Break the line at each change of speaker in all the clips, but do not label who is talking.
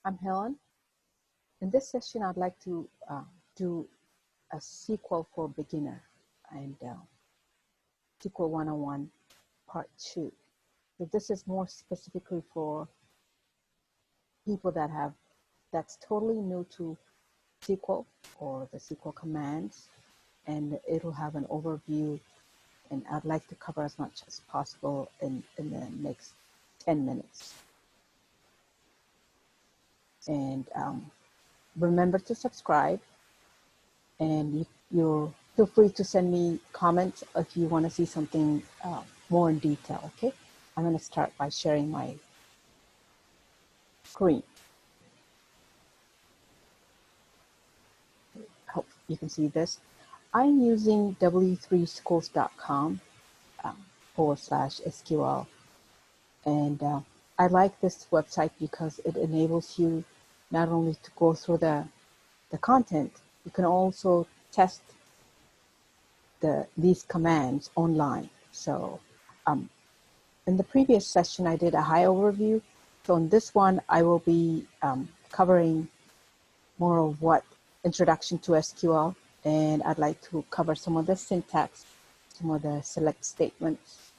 I'm Helen. In this session, I'd like to do a SQL for beginner and SQL 101 part 2. So this is more specifically for people that's totally new to SQL or the SQL commands, and it'll have an overview, and I'd like to cover as much as possible in the next 10 minutes. And remember to subscribe, and you'll feel free to send me comments if you want to see something more in detail, okay? I'm going to start by sharing my screen. Hope you can see this. I'm using w3schools.com /SQL. And I like this website because it enables you not only to go through the content, you can also test these commands online. So in the previous session, I did a high overview. So in this one, I will be covering more of what introduction to SQL, and I'd like to cover some of the syntax, some of the select statements.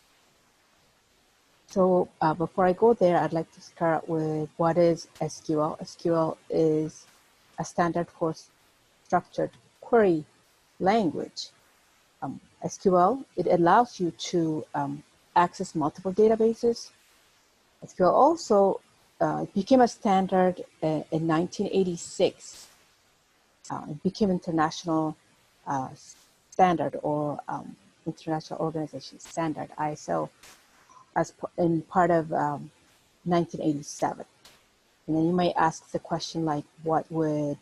So before I go there, I'd like to start with what is SQL. SQL is a standard for structured query language. SQL, it allows you to access multiple databases. SQL also became a standard in 1986. It became international standard or international organization standard, ISO, as in part of 1987. And then you might ask the question like, what would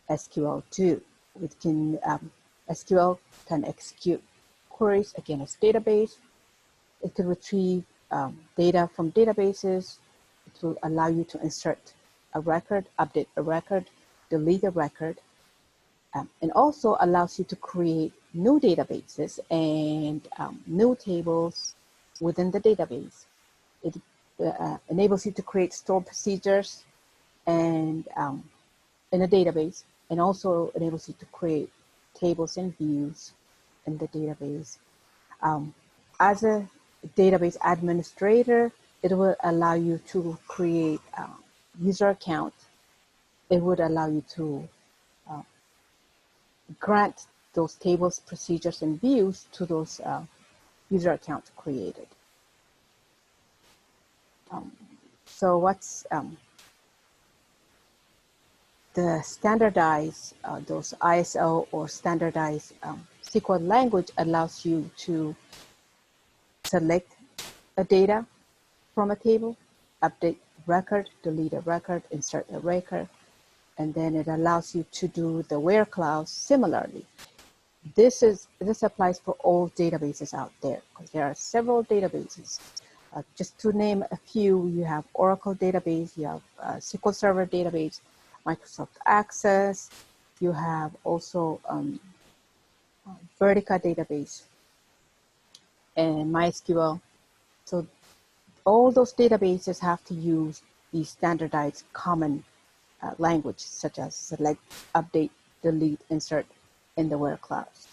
SQL do? SQL can execute queries against database. It can retrieve data from databases. It will allow you to insert a record, update a record, delete a record, and also allows you to create new databases and new tables within the database. It enables you to create stored procedures and in a database, and also enables you to create tables and views in the database. As a database administrator, it will allow you to create user account. It would allow you to grant those tables, procedures, and views to those user accounts created. So what's the standardized, those ISO or standardized SQL language allows you to select a data from a table, update record, delete a record, insert a record, and then it allows you to do the where clause similarly. This applies for all databases out there, because there are several databases. Just to name a few, you have Oracle database, you have SQL Server database, Microsoft Access, you have also Vertica database, and MySQL. So all those databases have to use the standardized common language, such as select, update, delete, insert in the where clause.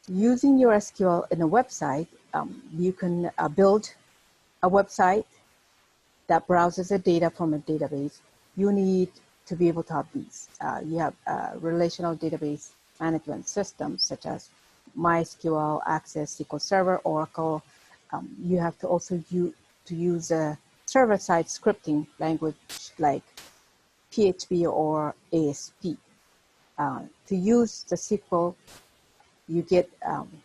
Using your SQL in a website, you can build a website that browses the data from a database. You need to be able to have these. You have relational database management systems such as MySQL, Access, SQL Server, Oracle. You have to also use a server-side scripting language like PHP or ASP. To use the SQL, you get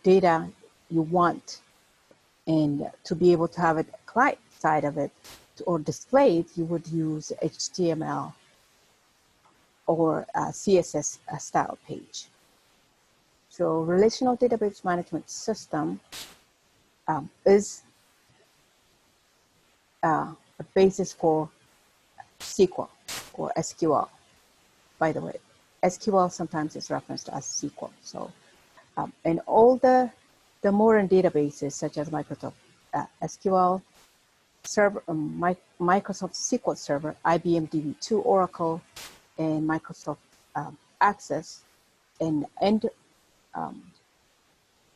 data you want, and to be able to have it client side of it or display it, you would use HTML or CSS style page. So relational database management system is a basis for SQL or SQL. By the way, SQL sometimes is referenced as SQL. So, and all the modern databases such as Microsoft SQL, server, Microsoft SQL Server, IBM DB2 Oracle, and Microsoft Access, and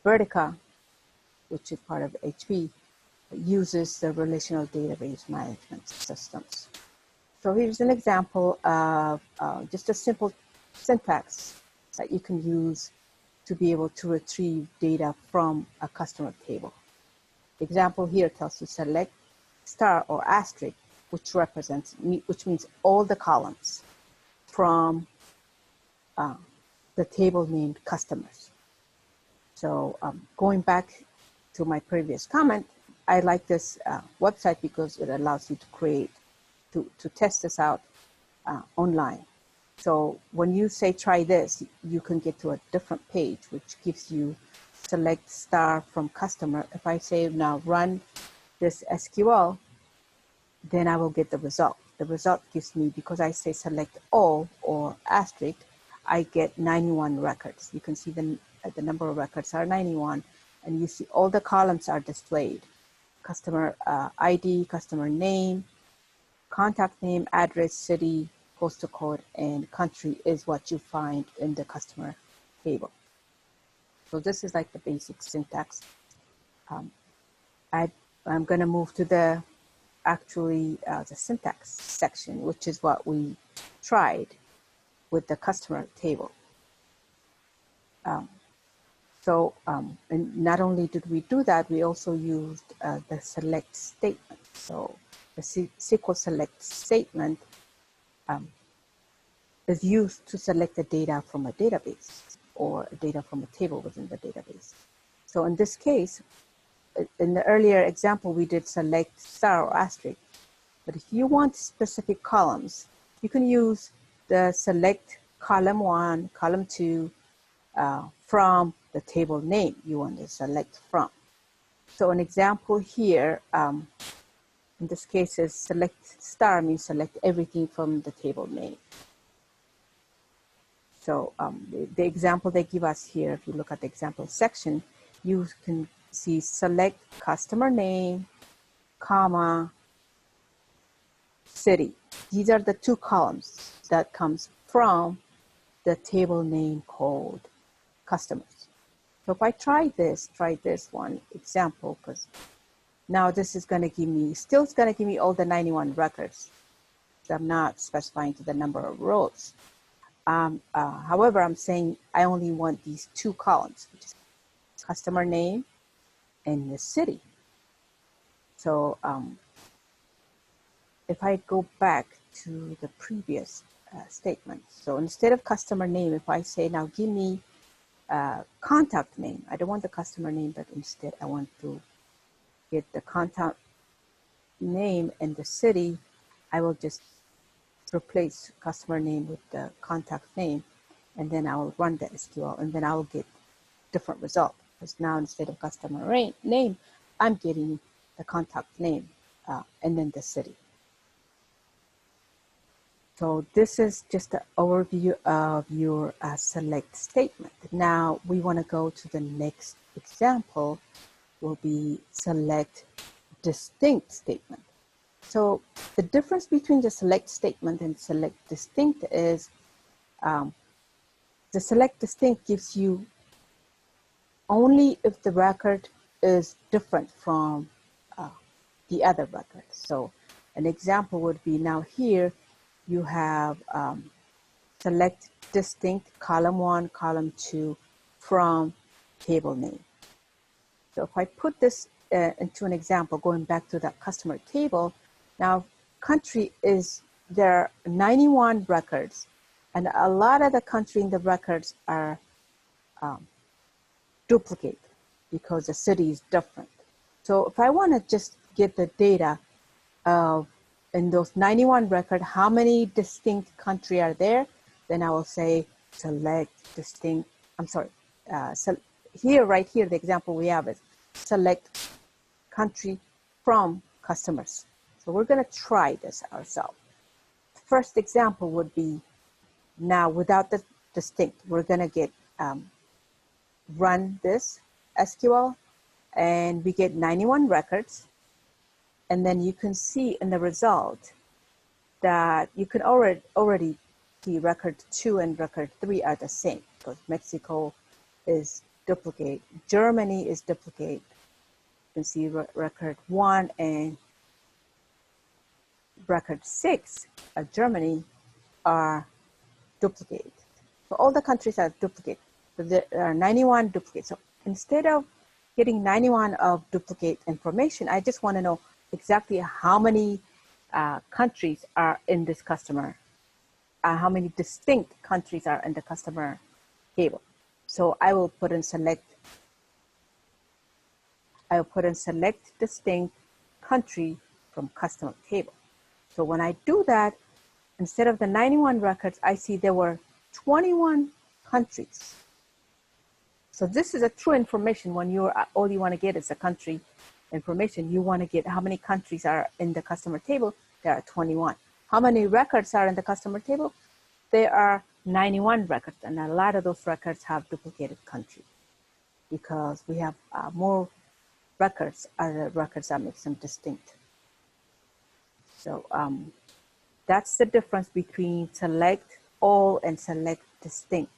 Vertica, which is part of HP, uses the relational database management systems. So here's an example of just a simple syntax that you can use to be able to retrieve data from a customer table. The example here tells you select star or asterisk, which means all the columns from the table named customers. So going back to my previous comment, I like this website because it allows you to create, to test this out online. So when you say try this, you can get to a different page, which gives you select star from customer. If I say now run this SQL, then I will get the result. The result gives me, because I say select all or asterisk, I get 91 records. You can see the number of records are 91, and you see all the columns are displayed. Customer ID, customer name, contact name, address, city, postal code, and country is what you find in the customer table. So this is like the basic syntax. I'm going to move to the the syntax section, which is what we tried with the customer table. And not only did we do that, we also used the select statement. So the SQL select statement is used to select the data from a database or data from a table within the database. So in this case, in the earlier example, we did select star or asterisk. But if you want specific columns, you can use the select column 1, column 2 from the table name you want to select from. So an example here, in this case, is select star means select everything from the table name. So the example they give us here, if you look at the example section, you can see select customer name, comma, city. These are the two columns that comes from the table name called customers. So if I try this one example, because now this is going to give me, still it's going to give me all the 91 records. So I'm not specifying to the number of rows. However, I'm saying I only want these two columns, which is customer name and the city. So if I go back to the previous statement, so instead of customer name, if I say now give me contact name, I don't want the customer name, but instead I want to get the contact name and the city, I will just replace customer name with the contact name, and then I will run the SQL, and then I will get different result. Because now instead of customer name, I'm getting the contact name and then the city. So this is just an overview of your select statement. Now we want to go to the next example, will be select distinct statement. So the difference between the select statement and select distinct is the select distinct gives you only if the record is different from the other record. So an example would be now here, you have select distinct column 1, column 2 from table name. So if I put this into an example, going back to that customer table, now country is, there are 91 records, and a lot of the country in the records are duplicate because the city is different. So if I want to just get the data of in those 91 records, how many distinct country are there, then I will say select distinct, so here, right here, the example we have is select country from customers. So we're going to try this ourselves. The first example would be now without the distinct, we're going to get run this SQL, and we get 91 records. And then you can see in the result that you can already see record 2 and record 3 are the same, because Mexico is duplicate, Germany is duplicate. You can see record 1 and record 6 of Germany are duplicate. So all the countries are duplicate. So there are 91 duplicates. So instead of getting 91 of duplicate information, I just want to know exactly how many countries are in this customer, how many distinct countries are in the customer table. So I will put in select distinct country from customer table. So when I do that, instead of the 91 records, I see there were 21 countries. So this is a true information. When you're all you want to get is a country information, you want to get how many countries are in the customer table. There are 21. How many records are in the customer table? There are 91 records, and a lot of those records have duplicated country because we have more records, other records that makes them distinct. So that's the difference between select all and select distinct.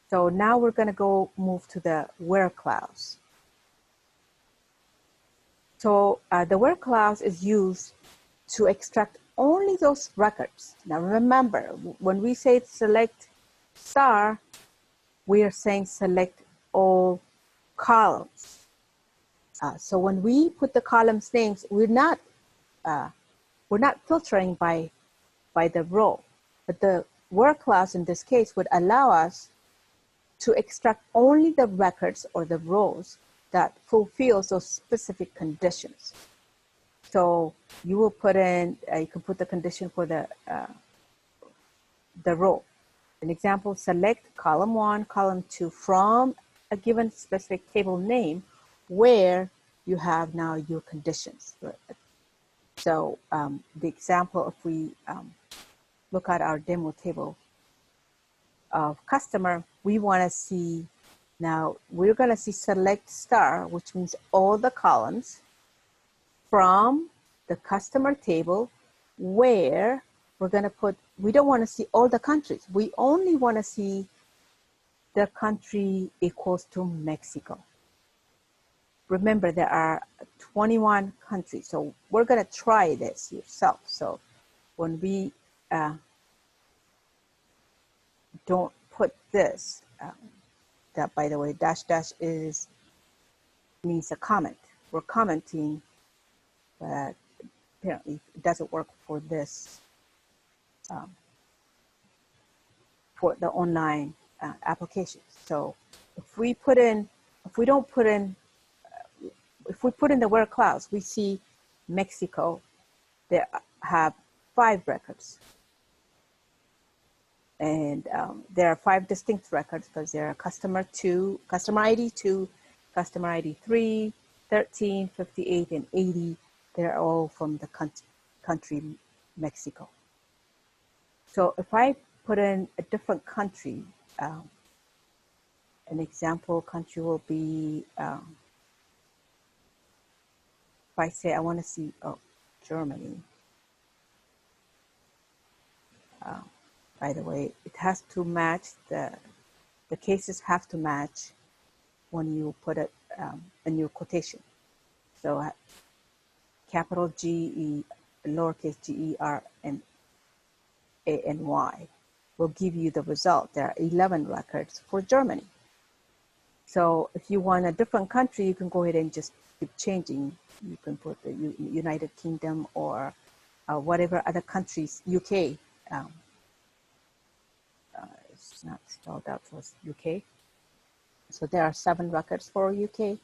So now we're going to move to the where clause. So the where clause is used to extract only those records. Now remember, when we say select star, we are saying select all columns. So when we put the columns names, we're not filtering by the row, but the where clause in this case would allow us to extract only the records or the rows that fulfills those specific conditions. So you will put in, you can put the condition for the row. An example, select column 1, column 2 from a given specific table name where you have now your conditions. So the example, if we look at our demo table of customer, we want to see, now we're going to see select star, which means all the columns from the customer table where we're going to put, we don't want to see all the countries. We only want to see the country equals to Mexico. Remember, there are 21 countries. So we're going to try this yourself. So when we don't put this, that by the way, dash dash means a comment. We're commenting, but apparently it doesn't work for this, for the online application. So if we put in, if we put in the where clause, we see Mexico, they have 5 records. And there are 5 distinct records because there are customer ID 2, customer ID 3, 13, 58, and 80. They're all from the country Mexico. So if I put in a different country, an example country will be, if I say I want to see, Germany. By the way, it has to match, the cases have to match when you put it in your quotation. So capital G-E, lowercase g-e-r, and A-N-Y will give you the result. There are 11 records for Germany. So if you want a different country, you can go ahead and just keep changing. You can put the United Kingdom or whatever other countries, UK. It's not spelled out for UK. So there are 7 records for UK,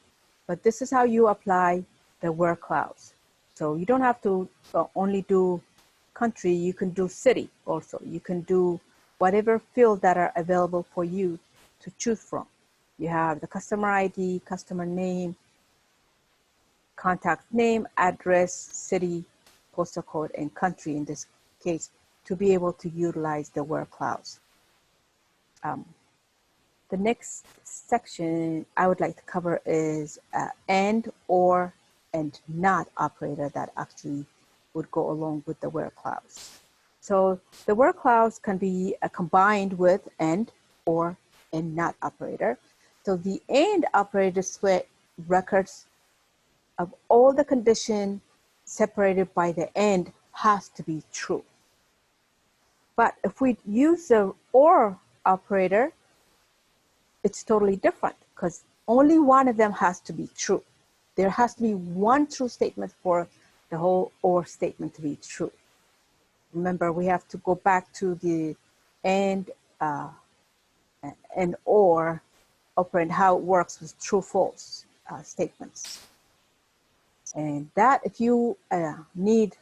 but this is how you apply the where clause. So you don't have to only do country, you can do city also. You can do whatever field that are available for you to choose from. You have the customer ID, customer name, contact name, address, city, postal code, and country in this case to be able to utilize the where clause. The next section I would like to cover is and, or, and not operator that actually would go along with the where clause. So the where clause can be combined with and, or, and not operator. So the and operator split records of all the condition separated by the and has to be true. But if we use the or operator, it's totally different because only one of them has to be true. There has to be one true statement for the whole or statement to be true. Remember, we have to go back to the and or operand, how it works with true false statements. And that, if you need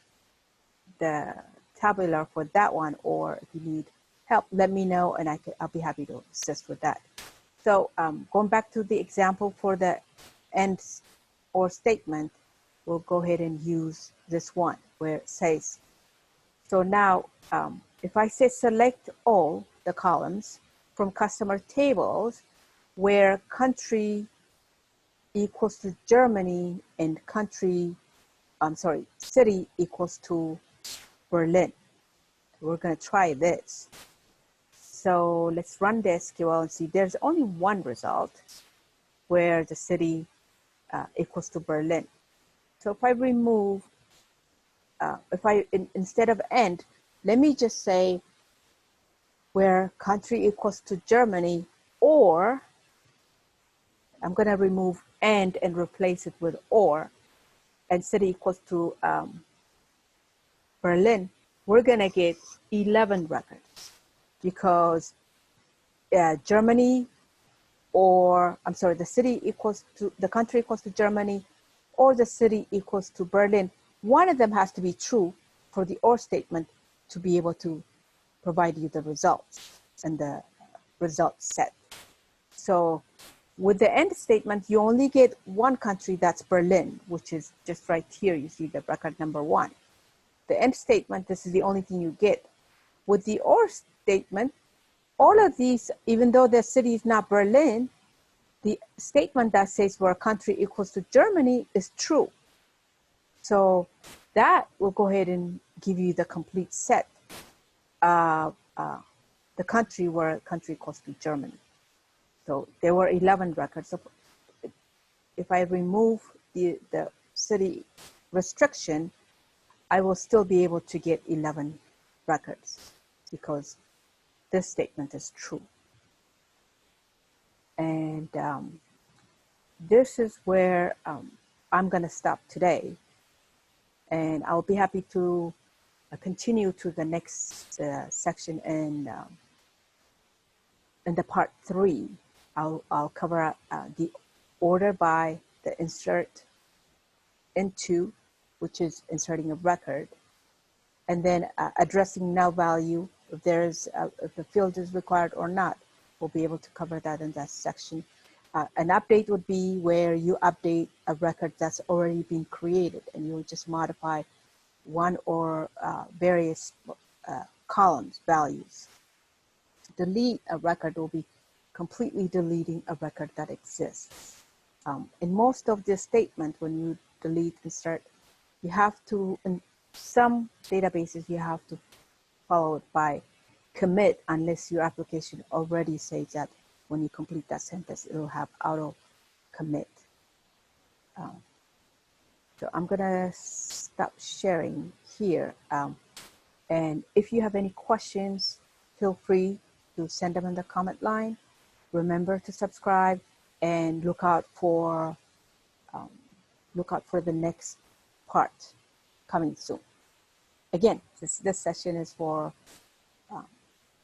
the tabular for that one, or if you need help, let me know and I'll be happy to assist with that. So going back to the example for the and or statement, we'll go ahead and use this one where it says, so now if I say select all the columns from customer tables where country equals to Germany and city equals to Berlin. We're going to try this. So let's run the SQL and see there's only one result where the city equals to Berlin. So if I remove, instead of and, let me just say where country equals to Germany, or I'm going to remove and replace it with or, and city equals to Berlin, we're going to get 11 records because Germany, or I'm sorry, the city equals to, the country equals to Germany, or the city equals to Berlin. One of them has to be true for the or statement to be able to provide you the results and the result set. So with the end statement, you only get one country, that's Berlin, which is just right here. You see the record number 1. The end statement, this is the only thing you get. With the or statement, all of these, even though the city is not Berlin, the statement that says where a country equals to Germany is true. So that will go ahead and give you the complete set of the country where a country equals to Germany. So there were 11 records. So if I remove the city restriction, I will still be able to get 11 records because this statement is true. And this is where I'm going to stop today. And I'll be happy to continue to the next section in the part 3. I'll cover the order by the insert into, which is inserting a record, and then addressing null value, if there's if the field is required or not. We'll be able to cover that in that section. An update would be where you update a record that's already been created and you'll just modify one or various columns, values. To delete a record will be completely deleting a record that exists. In most of the statement, when you delete, insert, you have to, in some databases, you have to follow it by commit, unless your application already says that when you complete that sentence, it'll have auto commit. So I'm gonna stop sharing here. And if you have any questions, feel free to send them in the comment line. Remember to subscribe and look out for the next part coming soon. Again, this session is for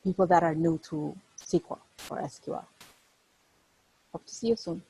people that are new to SQL or SQL. Hope to see you soon.